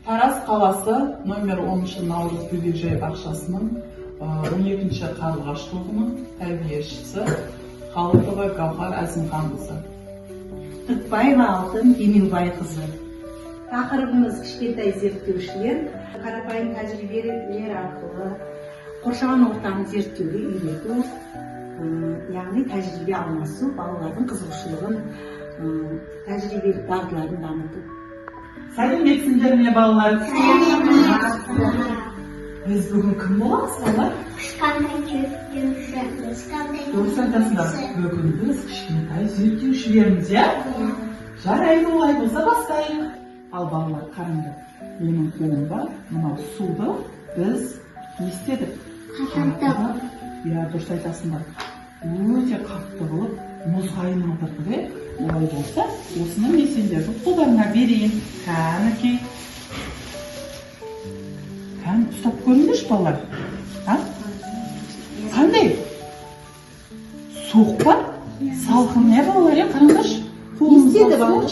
Тараз қаласы номер 10 Наурыз бөбекжай бақшасының 12-ші қарлығаш тобының тәрбиешісі Халықова Гаухар Әзімханқызы. Тықбаева Алтын Демеубайқызы. Тақырыбымыз кішкентай зерттеушілер қарапайым тәжірибелер арқылы қоршаған ортаны зерттеуге үйрету, яғни тәжірибе алмасу, балалардың қызығушылығын, тәжірибелік дағдыларын дамыту. Сәлеметсіңдер ме балалар? Біз бүгін кім боламыз балалар? Дұрыс айтасыңдар, бүгін біз кішкентай зерттеушілерміз, иә? Жарайды, олай болса бастайық. Ал балалар, қараңдар, менің қолымда мынау суды біз не істедік? Қатты. Иә, дұрыс айтасыңдар. Өте қатты болып, мұзға айналдырдық, олай болса, осыны мен сендердің қолдарыңа берейін. Кәнекей. Кән, ұстап көріңдерші балалар. Қандай? Суық па? Салқын не балалар, қараңдаршы? Не істеді балалар?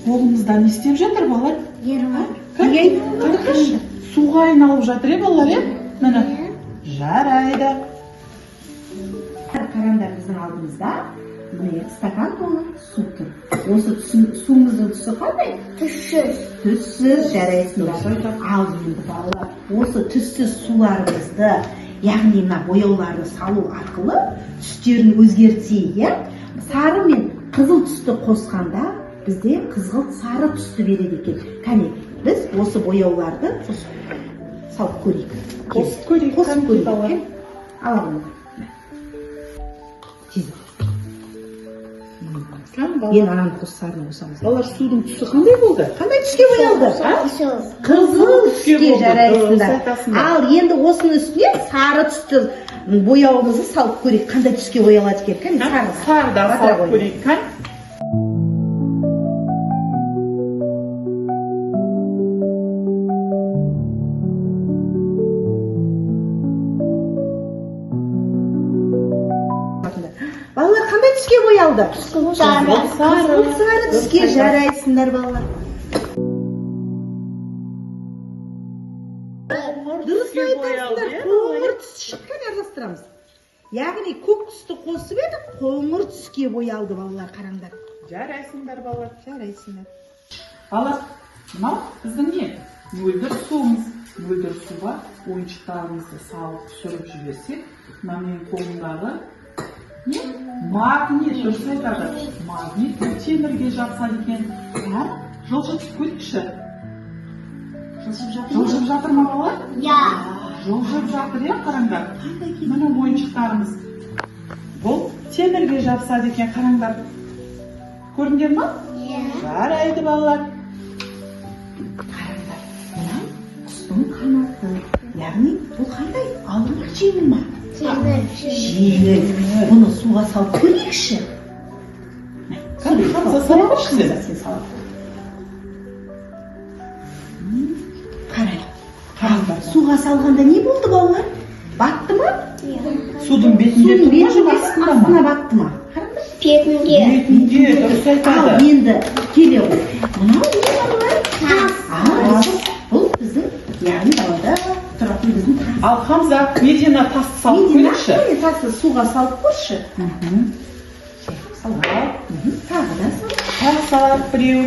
Қолымызда не істеп жатыр балалар? Қараңдаршы. Суға айналып жатыр, балалар? Міне. Жарайды. Қараңдар, біздің алдымызда стакан толы су тұр. Осы суымыздың түсі қандай? Түссіз. Түссіз, жарайсыңдар. Ал енді балалар, осы түссіз суларымызды, яғни бояуларды салу арқылы түстерін өзгертсек, сары мен қызыл түсті қосқанда бізде қызғылт сары түсті береді екен. Кәне, біз осы бояуларды салып көрейік. Қосып көрейік. Аламын. Тез. Ең араң қоссарын қосамыз. Балалар, судың түсі қандай болды? Қандай түске боялды? Қызыл түске жарайсыңдар. Ал енді осының үстіне сары түсті бояуымызды салып көрейік. Қандай түске боялады екен? Сарыдан салып көрейік. Балалар, қандай түске боялды? Сары түске жарайсыңдар, балалар. Дұрыс айтасыңдар, қоңыр түс шыққан араластырамыз. Яғни көк түсті қосып едік, қоңыр түске боялды, балалар, қараңдар. Жарайсыңдар, балалар. Жарайсыңдар. Балалар, мынау біздің не? Мөлдір суымыз. Мөлдір суға ойыншықтарымызды салып түсіріп жіберсек, мына менің қолымдағы магнит, дұрыс айтады. Магнит темірге жапсады екен. Жылжытып көрейікші. Жылжып жатыр ма балалар? Иә. Жылжып жатыр, қараңдар. Мына ойыншықтарымыз. Бұл темірге жапсады екен, қараңдар. Көрдіңдер ма? Иә. Жарайды балалар. Қараңдар, мына құстың қанаты. Яғни бұл қандай? Алма, жеңіл ма? Жеңіл. Бұны суға салып көрейікші. Қараңдар, суға салғанда не болды балалар? Батты ма? Судың бетінде астына батты ма? Бетінде. Бетінде, дұрыс айтады. Ал енді келе ғой. Мынау не балалар? Тас. Бұл біздің, яғни далада тұратын біздің тас. Ал Хамза, медина тасты салып көрейікші. Тасты суға салып көрші. Тағы да салып біреу.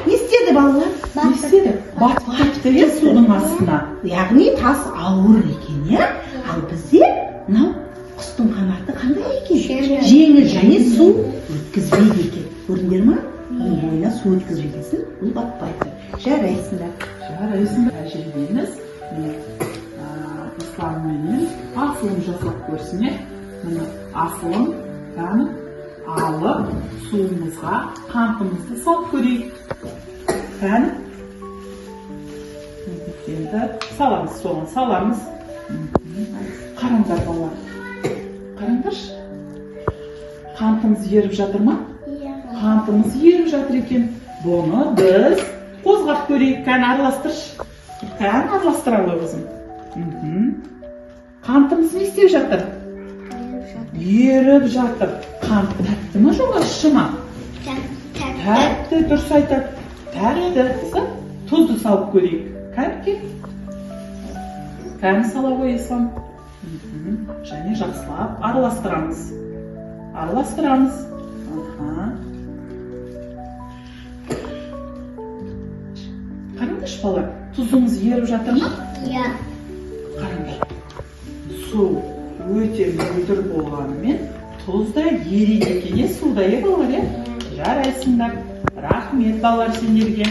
Не істеді балалар? Не істеді? Батып кетті судың астына. Яғни тас ауыр екен, иә? Ал бізде мынау құстың қанаты қандай екен? Жеңіл және су өткізбейді екен. Көрдіңдер ма? Оның бойына су өткізбейдесін, бұл батпайды. Жарайсыңдар. Тәжірибеміз исламменен асылын жасап көрсіне. Асылын алып суымызға қантымызды салып көрейік. Енді саламыз, соған саламыз. Қараңдар балалар. Қараңдаршы. Қантымыз еріп жатыр ма? Қантымыз еріп жатыр екен. Бұны біз қозғап көрейік. Араластыршы. Араластыра ғой өзім. Қантымыз не істеп жатыр? Еріп жатыр. Қант тәтті ма жоқ ащы ма? Тәтті, дұрыс айтады. Tағы да тұзды салып көрейік. Кәнекей. Кәні сала қойсам. Және жақсылап араластырамыз. Араластырамыз. Қараңдаршы балалар, тұзымыз еріп жатыр ма? Иә. Қараңдар. Су өте мөлдір болғанымен, тұз да ериді екен, суда балалар, жарайсыңдар. Рахмет балалар сендерге.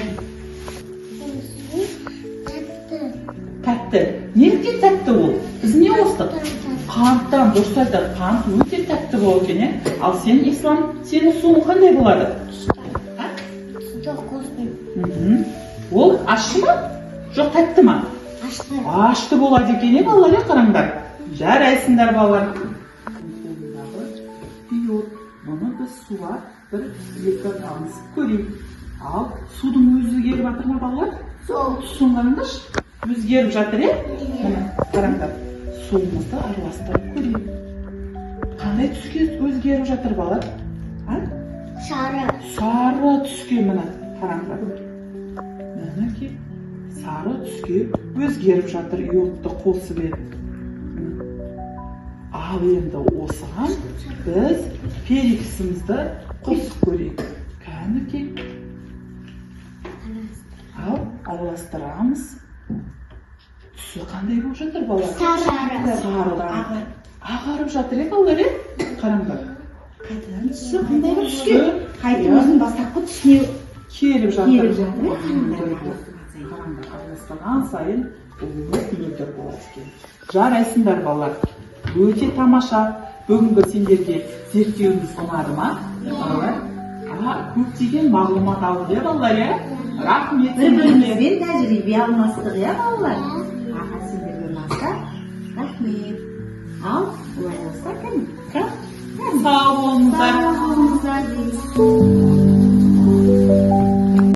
Тәтті. Неліктен тәтті ол? Біз не қостық? Қанттан, дұрыс айтады, қант өте тәтті болады екен, ал сен, Ислам, сенің суың қандай болады? Ол ащы ма? Жоқ, тәтті ма? Ашты болады екен, балалар, қараңдар. Жарайсыңдар балалар. Мұны біз суға бір екі тамызып көрейік. Ал судың өзі келіп жатыр ма балалар? Суын қараңдаршы. Өзгеріп жатыр, Міне, қараңдар. Суымызды араластырып көрейік. Қандай түске өзгеріп жатыр балалар? Сары. Сары түске міне, қараңдар. Мінекей, сары түске өзгеріп жатыр, иотты қосып еді. Ал енді осыған біз перекісімізді қосып көрейік. Кәнекей. Ал араластырамыз. Түсі қандай болып жатыр балалар? Сарыдан. Ағарып жатыр балалар, қараңдар. Түсі қандай болып түске? Қайтып өзінің бастапқы түсіне келіп жатыр. Қараңдар, араластырған сайын мөлдір болады екен. Жарайсыңдар балалар. Өте тамаша. Бүгінгі сендерге зерттеуіміз ұнады ма? Көптеген мағлұмат алды, балалар. Рахмет. Бір-бірімізбен тәжірибе алмастық, балалар. Сендерге ұнаса, рахмет. Ал, олай болса, кәне? Сау болыңыздар. Сау болыңыздар.